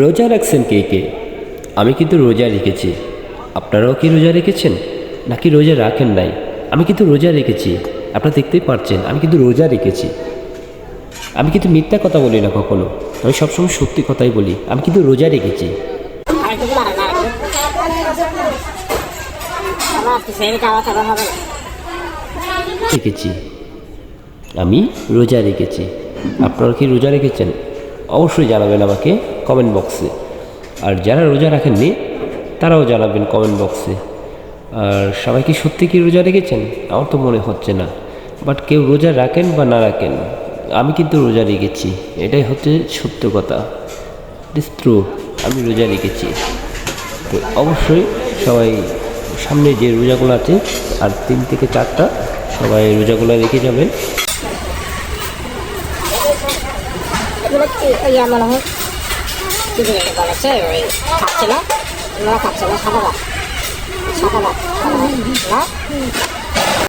রোজা রাখছেন কে কে? আমি কিন্তু রোজা রেখেছি। আপনারাও কি রোজা রেখেছেন নাকি রোজা রাখেন নাই? আমি কিন্তু রোজা রেখেছি। আপনারা দেখতেই পারছেন আমি কিন্তু রোজা রেখেছি। আমি কিন্তু মিথ্যা কথা বলি না কখনো, আমি সবসময় সত্যি কথাই বলি। আমি কিন্তু রোজা রেখেছি। রেখেছি, আমি রোজা রেখেছি। আপনারা কি রোজা রেখেছেন? অবশ্যই জানাবেন আমাকে কমেন্ট বক্সে। আর যারা রোজা রাখেননি তারাও জানাবেন কমেন্ট বক্সে। আর সবাই কি সত্যি কি রোজা রেখেছেন? আমার তো মনে হচ্ছে না, বাট কেউ রোজা রাখেন বা না রাখেন, আমি কিন্তু রোজা রেখেছি। এটাই হচ্ছে সত্য কথা। ইট ইস ট্রু, আমি রোজা রেখেছি। তো অবশ্যই সবাই সামনে যে রোজাগুলো আছে আর 3 থেকে 4টা, সবাই রোজাগুলো রেখে যাবেন। মনে হয় কি বলেছে ওই খাচ্ছে না, খাচ্ছে না, সাদা ভাত না।